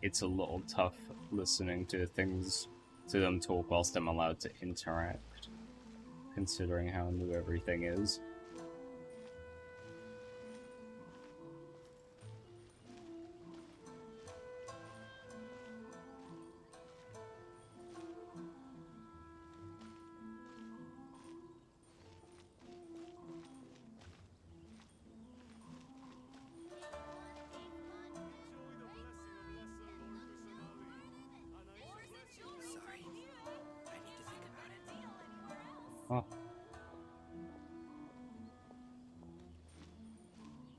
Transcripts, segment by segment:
it's a little tough listening to them talk whilst I'm allowed to interact, considering how new everything is. Sorry. I need to think about it. Oh.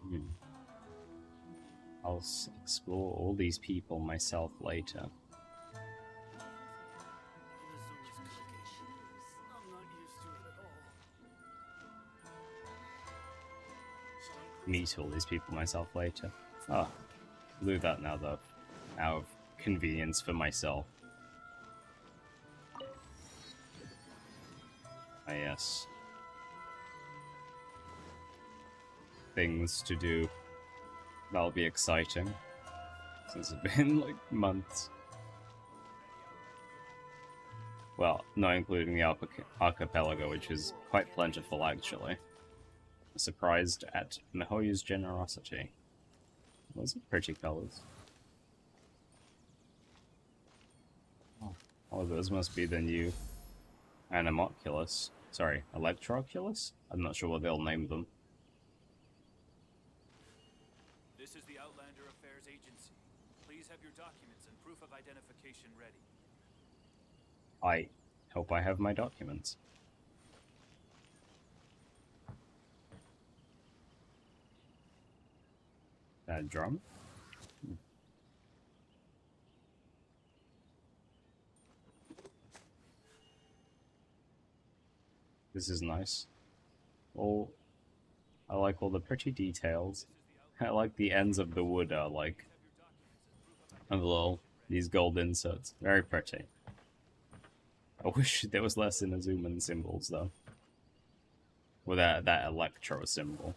Hmm. I'll explore all these people myself later. Meet all these people myself later. Oh, do that now though, out of convenience for myself. Ah yes. Things to do. That'll be exciting. Since it's been like months. Well, not including the archipelago, which is quite plentiful actually. Surprised at Mihoyo's generosity. Those are pretty colors. Oh, those must be the new Animoculus. Sorry, Electroculus? I'm not sure what they'll name them. This is the Outlander Affairs Agency. Please have your documents and proof of identification ready. I hope I have my documents. That drum? This is nice. I like all the pretty details. I like the ends of the wood are like these gold inserts. Very pretty. I wish there was less Inazuma symbols though. With that electro symbol.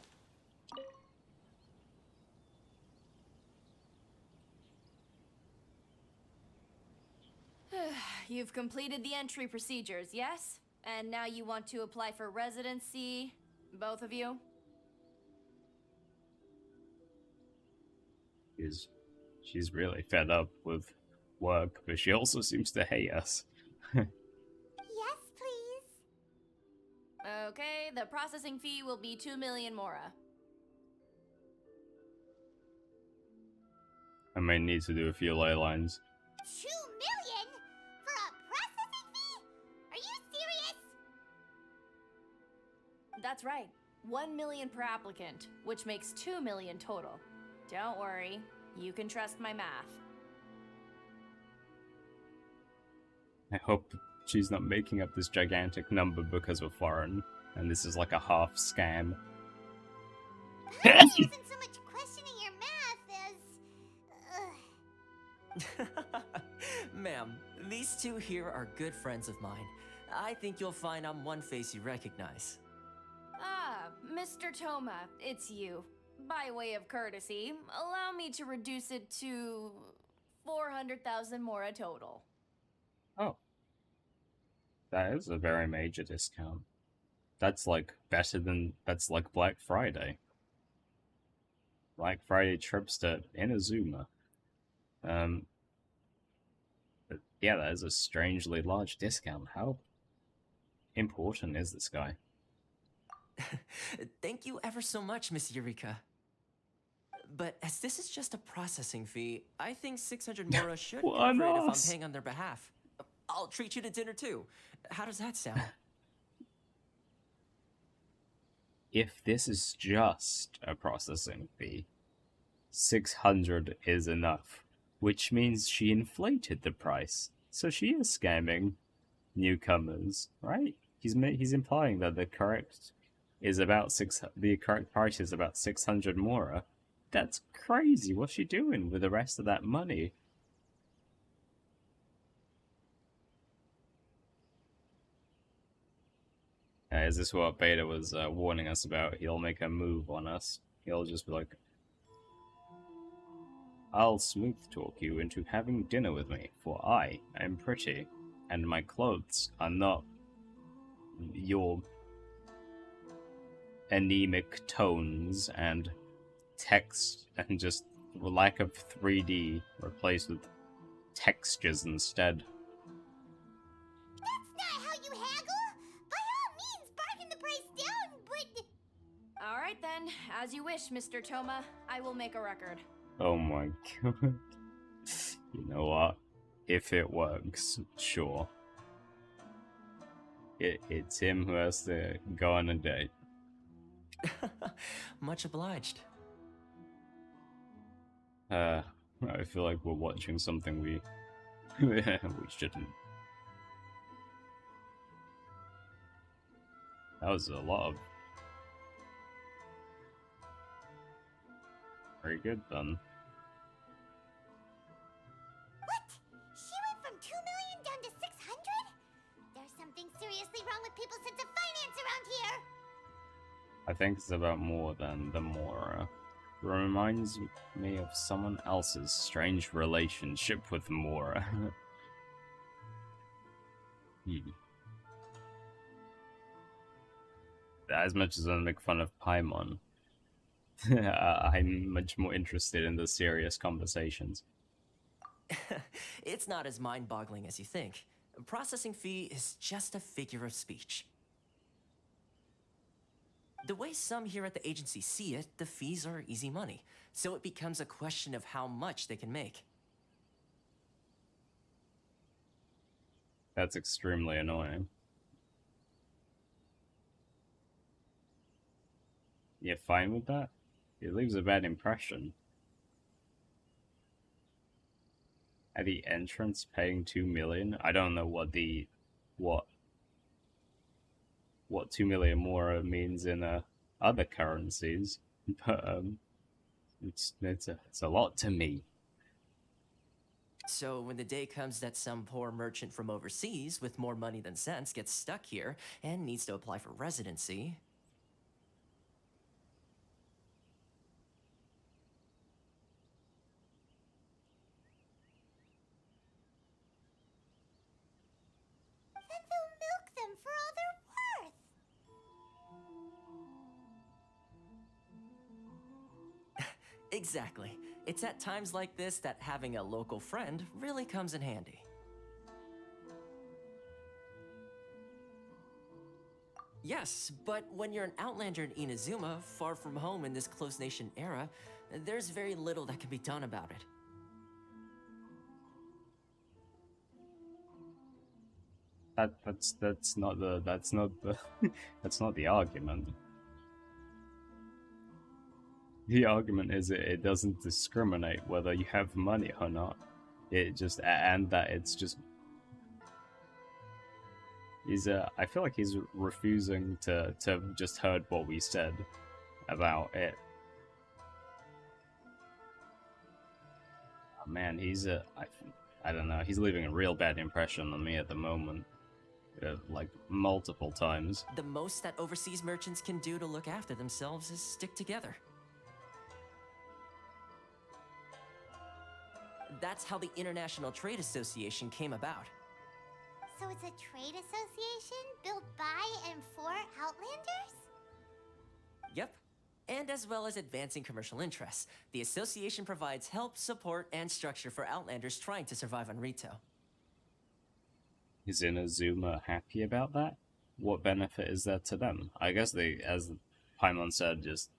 You've completed the entry procedures, yes? And now you want to apply for residency, both of you? She's really fed up with work, but she also seems to hate us. Yes, please. Okay, the processing fee will be 2 million mora. I may need to do a few ley lines. 2 million? For a processing fee? Are you serious? That's right. 1 million per applicant, which makes 2 million total. Don't worry, you can trust my math. I hope she's not making up this gigantic number because we're foreign, and this is like a half scam. Perhaps there isn't so much questioning your math as... Ma'am, these two here are good friends of mine. I think you'll find I'm one face you recognize. Ah, Mr. Toma, it's you. By way of courtesy, allow me to reduce it to 400,000 mora total. Oh. That is a very major discount. That's like that's like Black Friday. Black Friday trips to Inazuma. But yeah, that is a strangely large discount. How important is this guy? Thank you ever so much, Miss Eureka. But as this is just a processing fee, I think 600 mora should cover it if I'm paying on their behalf. I'll treat you to dinner too. How does that sound? If this is just a processing fee, 600 is enough, which means she inflated the price. So she is scamming newcomers, right? He's implying that the correct price is about 600 mora. That's crazy. What's she doing with the rest of that money? Is this what Beta was warning us about? He'll make a move on us. He'll just be like, I'll smooth talk you into having dinner with me, for I am pretty, and my clothes are not your anemic tones and text and just lack of 3D replaced with textures instead. That's not how you haggle! By all means, bargain the price down, but... All right then, as you wish, Mr. Toma. I will make a record. Oh my god. You know what? If it works, sure. It's him who has to go on a date. Much obliged. I feel like we're watching something we we shouldn't. That was a lot of... Very good then. What? She went from 2 million down to 600? There's something seriously wrong with people's sense of finance around here! I think it's about more than the Mora. It reminds me of someone else's strange relationship with Mora. As much as I make fun of Paimon, I'm much more interested in the serious conversations. It's not as mind-boggling as you think. A processing fee is just a figure of speech. The way some here at the agency see it, the fees are easy money, so it becomes a question of how much they can make. That's extremely annoying. You're fine with that? It leaves a bad impression. At the entrance, paying 2 million. I don't know what 2 million more means in other currencies, but it's a lot to me. So when the day comes that some poor merchant from overseas with more money than sense gets stuck here and needs to apply for residency, Then they'll milk them for all they're worth! exactly. It's at times like this that having a local friend really comes in handy. Yes, but when you're an outlander in Inazuma, far from home in this closed nation era, there's very little that can be done about it. That's not the that's not the argument. The argument is it doesn't discriminate whether you have money or not. It just and that it's just I feel like he's refusing to have just heard what we said about it. Oh, man, I don't know. He's leaving a real bad impression on me at the moment. Like multiple times. The most that overseas merchants can do to look after themselves is stick together. That's how the International Trade Association came about. So it's a trade association built by and for Outlanders? Yep. And as well as advancing commercial interests, the association provides help, support, and structure for Outlanders trying to survive on Rito. Is Inazuma happy about that? What benefit is there to them? I guess they, as Paimon said, just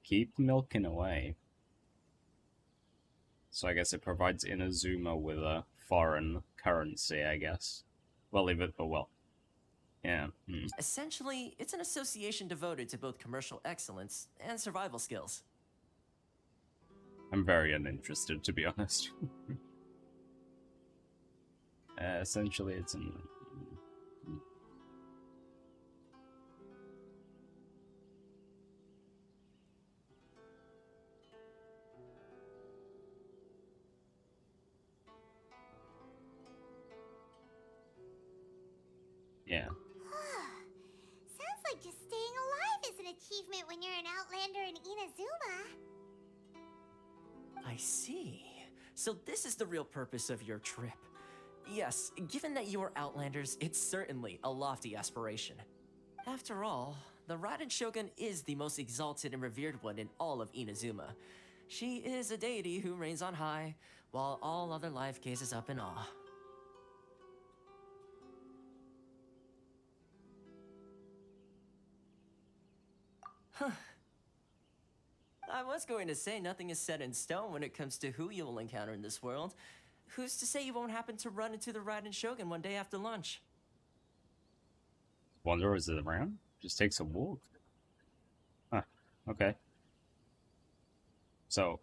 keep milking away. So I guess it provides Inazuma with a foreign currency, I guess. Well, yeah. Essentially, it's an association devoted to both commercial excellence and survival skills. I'm very uninterested, to be honest. Essentially, it's an... Yeah. Sounds like just staying alive is an achievement when you're an Outlander in Inazuma. I see. So this is the real purpose of your trip. Yes, given that you are Outlanders, it's certainly a lofty aspiration. After all, the Raiden Shogun is the most exalted and revered one in all of Inazuma. She is a deity who reigns on high, while all other life gazes up in awe. I was going to say nothing is set in stone when it comes to who you will encounter in this world. Who's to say you won't happen to run into the Raiden Shogun one day after lunch? Wonder, is it around? Just takes a walk. Huh, okay. So,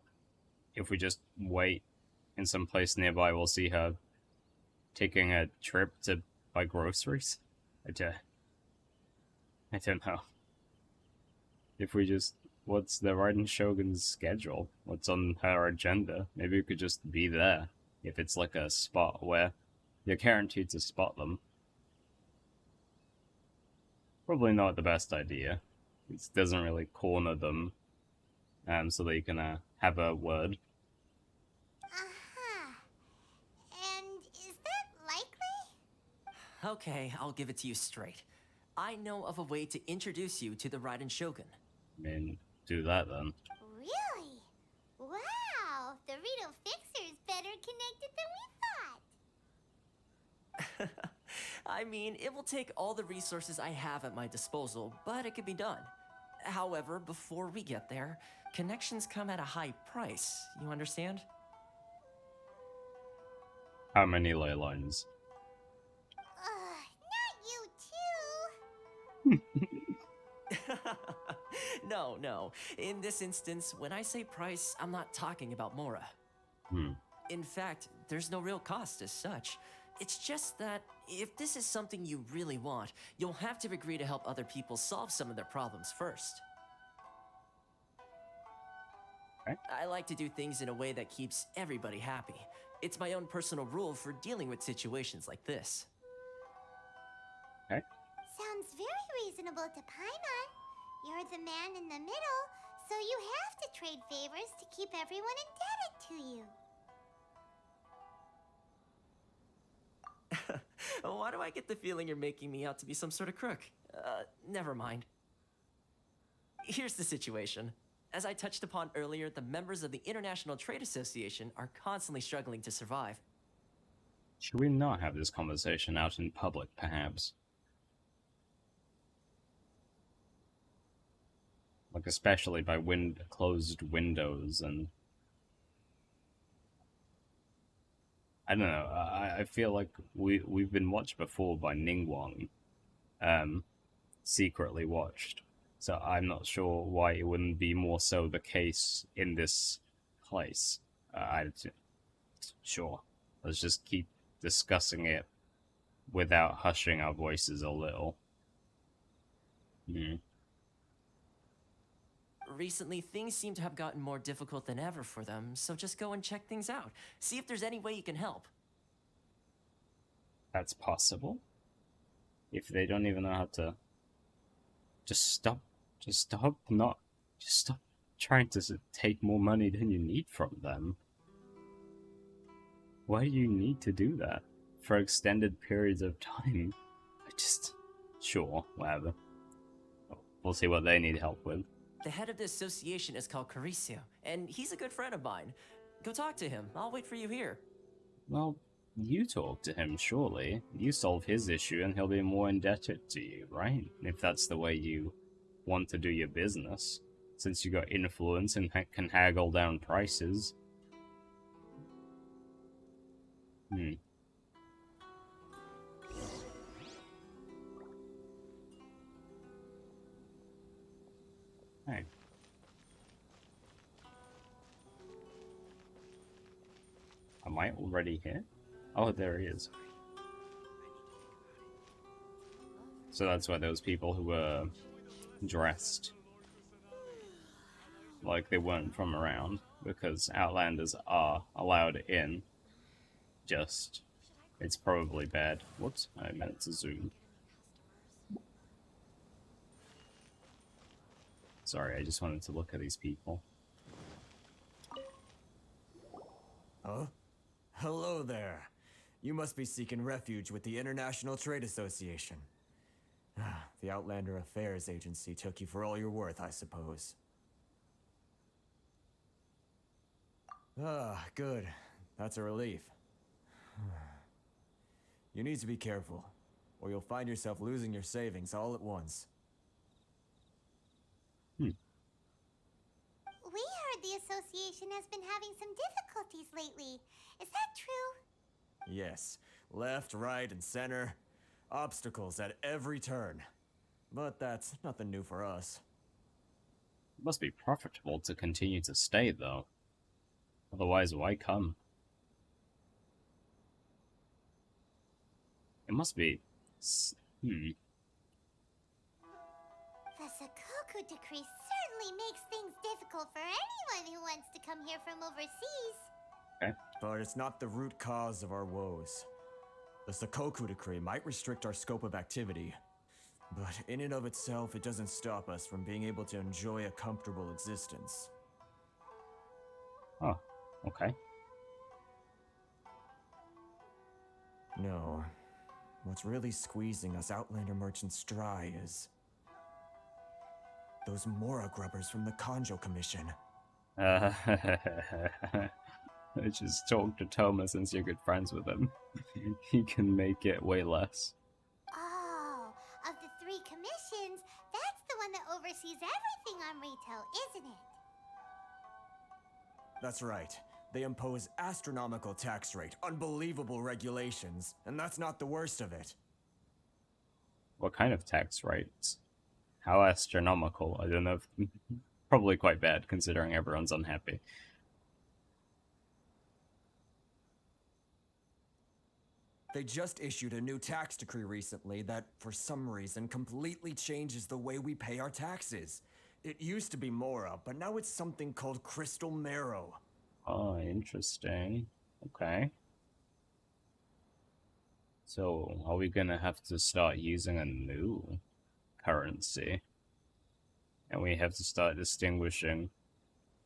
if we just wait in some place nearby, we'll see her taking a trip to buy groceries? I don't know. If we just... What's the Raiden Shogun's schedule? What's on her agenda? Maybe we could just be there. If it's like a spot where you're guaranteed to spot them. Probably not the best idea. It doesn't really corner them, so that you can have a word. Uh-huh. And is that likely? Okay, I'll give it to you straight. I know of a way to introduce you to the Raiden Shogun. I mean, do that then. Really? Wow, the Rito Fixer is better connected than we thought. I mean, it will take all the resources I have at my disposal, but it can be done. However, before we get there, connections come at a high price, you understand? How many ley lines? Not you too. No. In this instance, when I say price, I'm not talking about Mora. In fact, there's no real cost as such. It's just that if this is something you really want, you'll have to agree to help other people solve some of their problems first. Okay. I like to do things in a way that keeps everybody happy. It's my own personal rule for dealing with situations like this. Okay. Sounds very reasonable to Paimon. You're the man in the middle, so you have to trade favors to keep everyone indebted to you. Why do I get the feeling you're making me out to be some sort of crook? Never mind. Here's the situation. As I touched upon earlier, the members of the International Trade Association are constantly struggling to survive. Should we not have this conversation out in public, perhaps? Like, especially by closed windows and... I don't know, I feel like we've been watched before by Ningguang. Secretly watched. So I'm not sure why it wouldn't be more so the case in this place. Sure. Let's just keep discussing it without hushing our voices a little. Recently, things seem to have gotten more difficult than ever for them, so just go and check things out. See if there's any way you can help. That's possible? If they don't even know how to... Just stop trying to take more money than you need from them. Why do you need to do that? For extended periods of time? Sure, whatever. We'll see what they need help with. The head of the association is called Caricio, and he's a good friend of mine. Go talk to him. I'll wait for you here. Well, you talk to him, surely. You solve his issue and he'll be more indebted to you, right? If that's the way you want to do your business. Since you got influence and can haggle down prices. Hey. Am I already here? Oh, there he is. So that's why those people who were dressed like they weren't from around, because Outlanders are allowed in. Just, it's probably bad. Whoops, I meant to zoom. Sorry, I just wanted to look at these people. Huh? Hello there. You must be seeking refuge with the International Trade Association. The Outlander Affairs Agency took you for all you're worth, I suppose. Ah, good. That's a relief. You need to be careful, or you'll find yourself losing your savings all at once. We heard the association has been having some difficulties lately. Is that true? Yes, left, right, and center. Obstacles at every turn. But that's nothing new for us. It must be profitable to continue to stay, though. Otherwise, why come? It must be... The Sakoku decree certainly makes things difficult for anyone who wants to come here from overseas. Okay. But it's not the root cause of our woes. The Sakoku decree might restrict our scope of activity, but in and of itself, it doesn't stop us from being able to enjoy a comfortable existence. Oh, okay. No. What's really squeezing us Outlander merchants dry is those Mora grubbers from the Kanjo Commission. Just talk to Toma since you're good friends with him. He can make it way less. Oh, of the three commissions, that's the one that oversees everything on retail, isn't it? That's right. They impose astronomical tax rate, unbelievable regulations, and that's not the worst of it. What kind of tax rates? How astronomical? I don't know. Probably quite bad, considering everyone's unhappy. They just issued a new tax decree recently that, for some reason, completely changes the way we pay our taxes. It used to be Mora, but now it's something called Crystal Marrow. Oh, interesting. Okay. So, are we gonna have to start using a new currency? And we have to start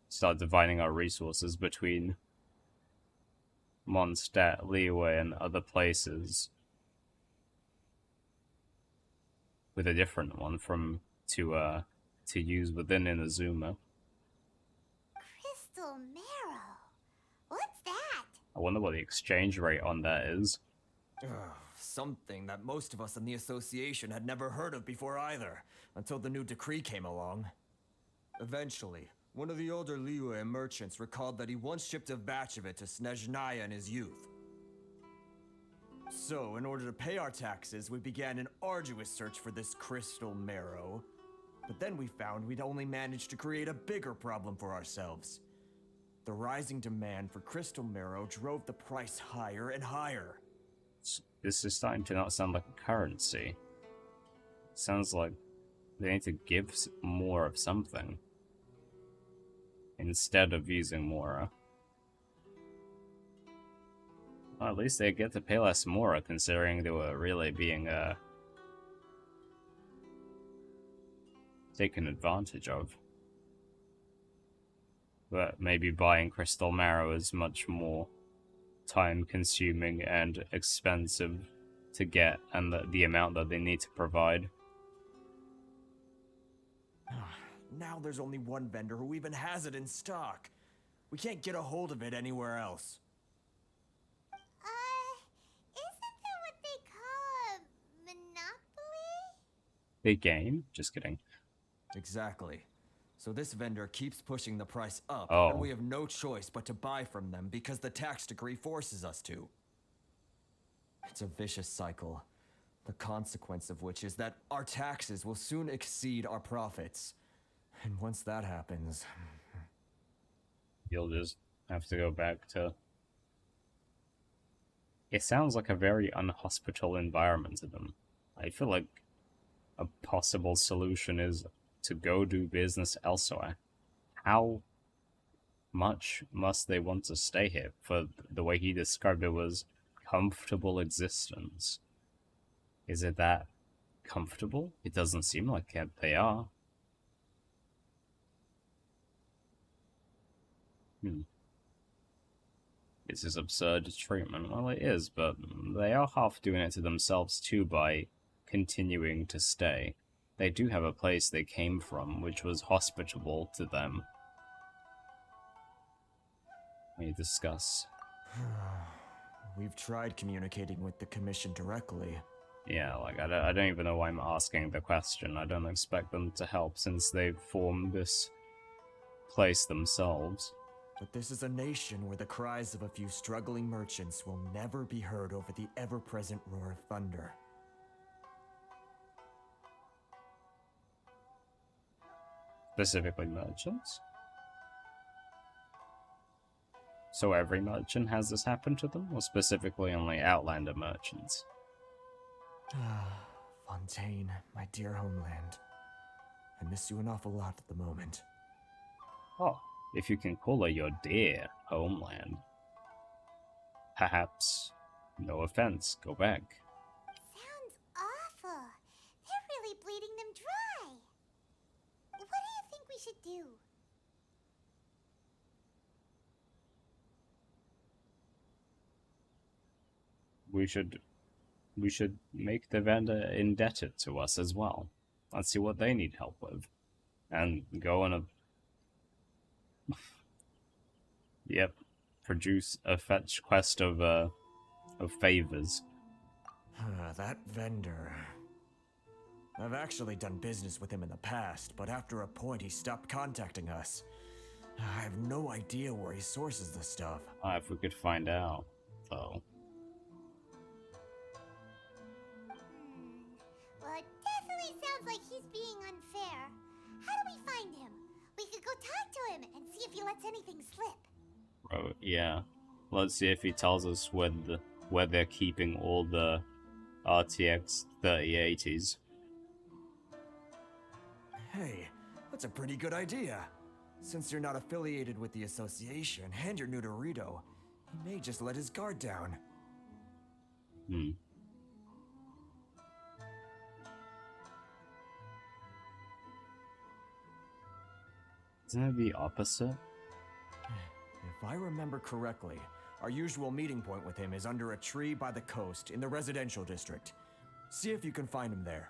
start dividing our resources between Mondstadt, Liyue, and other places with a different one to use within Inazuma. Crystal Marrow. What's that? I wonder what the exchange rate on that is. Something that most of us in the association had never heard of before either, until the new decree came along. Eventually, one of the older Liyue merchants recalled that he once shipped a batch of it to Snezhnaya in his youth. So, in order to pay our taxes, we began an arduous search for this Crystal Marrow. But then we found we'd only managed to create a bigger problem for ourselves. The rising demand for Crystal Marrow drove the price higher and higher. This is starting to not sound like a currency. It sounds like they need to give more of something instead of using Mora. Well, at least they get to pay less Mora, considering they were really being taken advantage of. But maybe buying Crystal Marrow is much more time-consuming and expensive to get, and the amount that they need to provide. Now there's only one vendor who even has it in stock. We can't get a hold of it anywhere else. Isn't that what they call a monopoly? Big game? Just kidding. Exactly. So this vendor keeps pushing the price up, Oh. and we have no choice but to buy from them because the tax decree forces us to. It's a vicious cycle, the consequence of which is that our taxes will soon exceed our profits. And once that happens... You'll just have to go back to... It sounds like a very unhospitable environment to them. I feel like a possible solution is to go do business elsewhere. How much must they want to stay here? For the way he described it was comfortable existence. Is it that comfortable? It doesn't seem like it, they are. This is absurd treatment. Well, it is, but they are half doing it to themselves too by continuing to stay. They do have a place they came from, which was hospitable to them. We discuss. We've tried communicating with the Commission directly. Yeah, like, I don't even know why I'm asking the question. I don't expect them to help since they've formed this place themselves. But this is a nation where the cries of a few struggling merchants will never be heard over the ever-present roar of thunder. Specifically merchants? So every merchant has this happen to them, or specifically only Outlander merchants? Fontaine, my dear homeland. I miss you an awful lot at the moment. Oh, if you can call her your dear homeland. Perhaps, no offense, go back. Sounds awful. They're really bleeding them dry. What do you think we should do? We should make the vendor indebted to us as well. Let's see what they need help with. And go on a... Yep. Produce a fetch quest of favors. That vendor... I've actually done business with him in the past, but after a point he stopped contacting us. I have no idea where he sources the stuff. If we could find out, though. Well, it definitely sounds like he's being unfair. How do we find him? We could go talk to him and see if he lets anything slip. Oh, yeah. Let's see if he tells us where they're keeping all the RTX 3080s. Hey, that's a pretty good idea. Since you're not affiliated with the association and you're new to Rito, he may just let his guard down. Isn't it the opposite? If I remember correctly, our usual meeting point with him is under a tree by the coast in the residential district. See if you can find him there.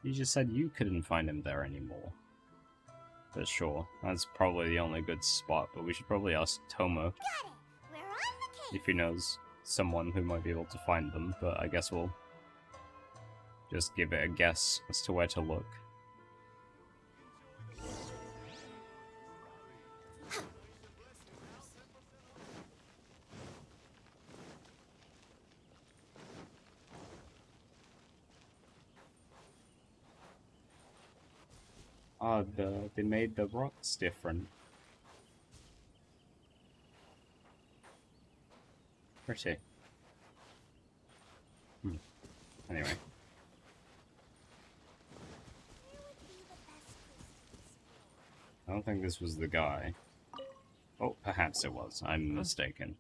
You just said you couldn't find him there anymore. But sure, that's probably the only good spot, but we should probably ask Toma Got it. We're on the case. if he knows someone who might be able to find them, but I guess we'll just give it a guess as to where to look. They made the rocks different. Pretty. Anyway. I don't think this was the guy. Oh, perhaps it was. I'm mistaken.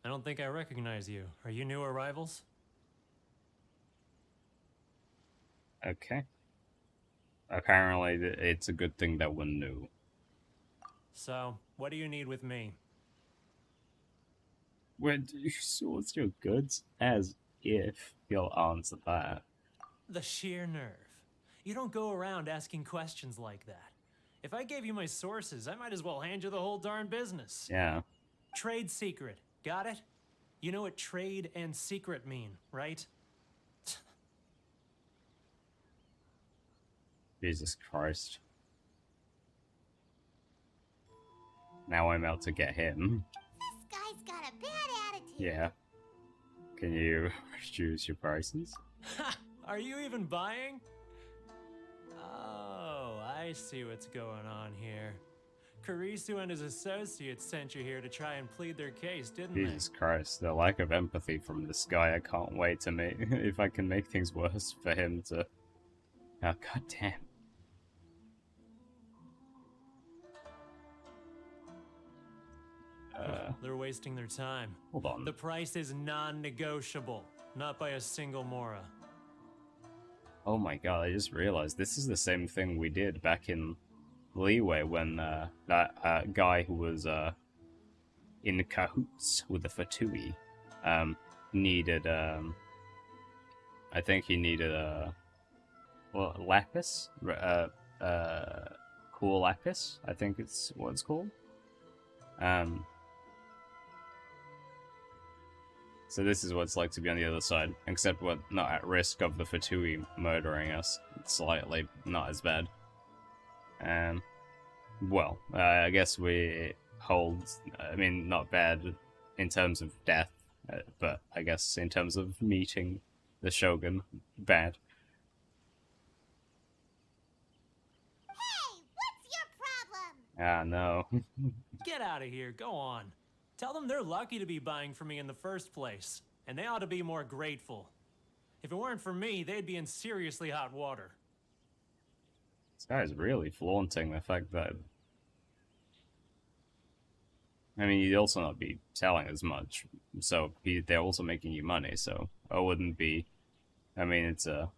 I don't think I recognize you. Are you new arrivals? Okay. Apparently, it's a good thing that we're new. So, what do you need with me? Where do you source your goods? As if you'll answer that. The sheer nerve. You don't go around asking questions like that. If I gave you my sources, I might as well hand you the whole darn business. Yeah. Trade secret. Got it? You know what trade and secret mean, right? Jesus Christ. Now I'm out to get him. This guy's got a bad attitude. Yeah. Can you reduce your prices? Ha! Are you even buying? Oh, I see what's going on here. Karisu and his associates sent you here to try and plead their case, didn't Jesus Christ, the lack of empathy from this guy. I can't wait to make if I can make things worse for him to... Oh, goddamn. They're wasting their time. Hold on. The price is non-negotiable, not by a single Mora. Oh my god, I just realized this is the same thing we did back in Leeway when that guy who was in cahoots with the Fatui. Needed, I think he needed lapis? Cool lapis, I think it's what it's called. So this is what it's like to be on the other side, except we're not at risk of the Fatui murdering us. It's slightly not as bad. Well, I guess we hold, I mean, not bad in terms of death, but I guess in terms of meeting the Shogun, bad. Hey, what's your problem? Ah, no. Get out of here, go on. Tell them they're lucky to be buying from me in the first place, and they ought to be more grateful. If it weren't for me, they'd be in seriously hot water. This guy's really flaunting the fact that... I mean, you'd also not be selling as much, so they're also making you money, so I wouldn't be... I mean, it's a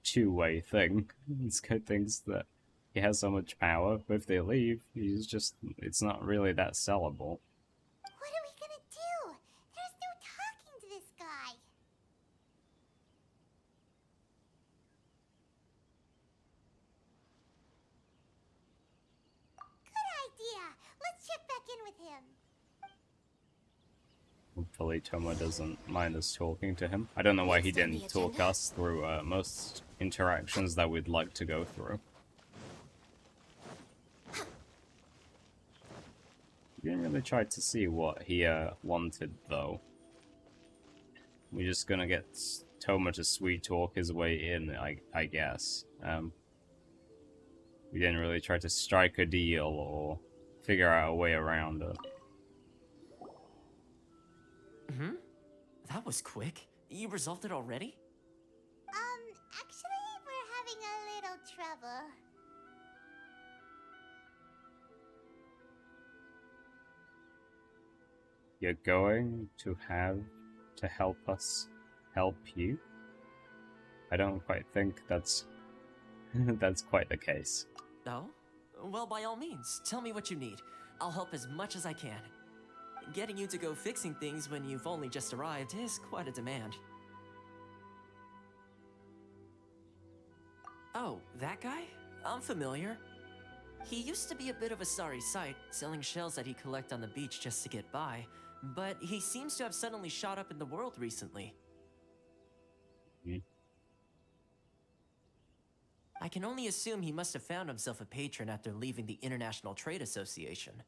two-way thing. It's good things that he has so much power, but if they leave, he's just... it's not really that sellable. What are we gonna do? There's no talking to this guy. Good idea. Let's check back in with him. Hopefully Toma doesn't mind us talking to him. I don't know why he didn't talk us through most interactions that we'd like to go through. We didn't really try to see what he wanted, though. We're just gonna get Toma to sweet talk his way in, I guess. We didn't really try to strike a deal or figure out a way around it. That was quick. You resolved it already? Actually, we're having a little trouble. You're going to have to help us help you? I don't quite think that's that's quite the case. Oh? Well, by all means, tell me what you need. I'll help as much as I can. Getting you to go fixing things when you've only just arrived is quite a demand. Oh, that guy? I'm familiar. He used to be a bit of a sorry sight, selling shells that he'd collect on the beach just to get by, but he seems to have suddenly shot up in the world recently. I can only assume he must have found himself a patron after leaving the International Trade Association.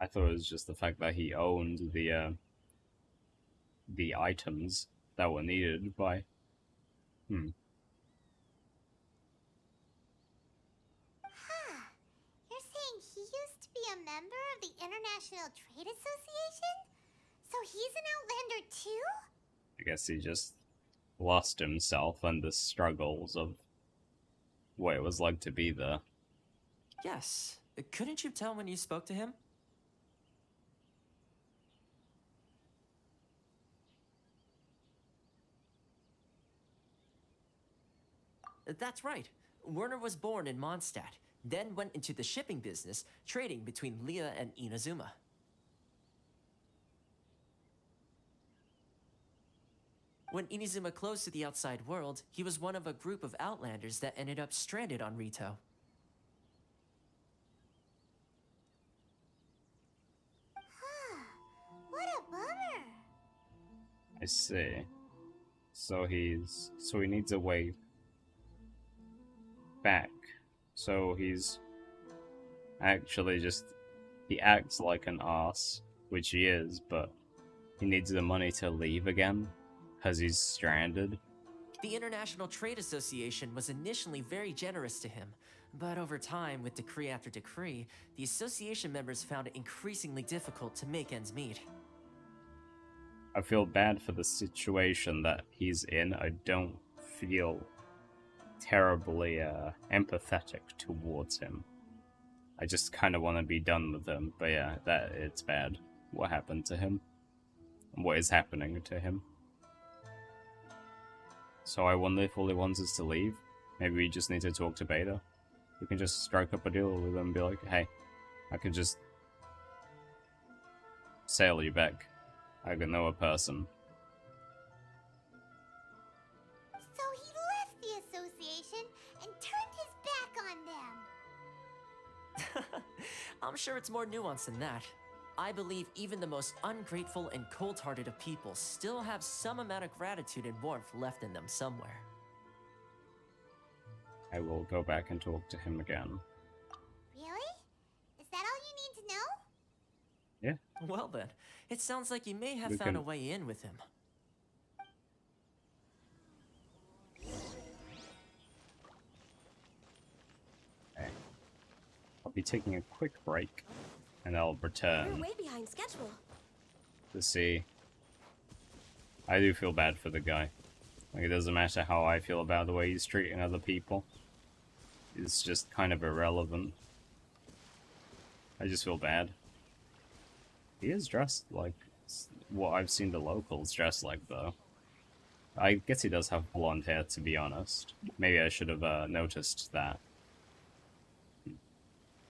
I thought it was just the fact that he owned the items that were needed by... You're saying he used to be a member of the International Trade Association? So he's an Outlander too? I guess he just lost himself and the struggles of what it was like to be there. Yes. Couldn't you tell when you spoke to him? That's right. Werner was born in Mondstadt, then went into the shipping business, trading between Leah and Inazuma. When Inazuma closed to the outside world, he was one of a group of outlanders that ended up stranded on Rito. What a bummer. I see. So he needs a way back. So he's actually just... he acts like an ass, which he is, but he needs the money to leave again, because he's stranded. The International Trade Association was initially very generous to him, but over time, with decree after decree, the association members found it increasingly difficult to make ends meet. I feel bad for the situation that he's in. I don't feel terribly empathetic towards him. I just kind of want to be done with him. But yeah, it's bad what happened to him. What is happening to him. So I wonder if all he wants is to leave. Maybe we just need to talk to Beta. We can just strike up a deal with them and be like, hey, I can just sail you back. I can know a person. So he left the association and turned his back on them. I'm sure it's more nuanced than that. I believe even the most ungrateful and cold-hearted of people still have some amount of gratitude and warmth left in them somewhere. I will go back and talk to him again. Really? Is that all you need to know? Yeah. Well then, it sounds like you may have We found a can- way in with him. Okay. I'll be taking a quick break, and I'll We're return way behind schedule. to see. I do feel bad for the guy. Like, it doesn't matter how I feel about the way he's treating other people. It's just kind of irrelevant. I just feel bad. He is dressed like what I've seen the locals dressed like, though. I guess he does have blonde hair, to be honest. Maybe I should have noticed that.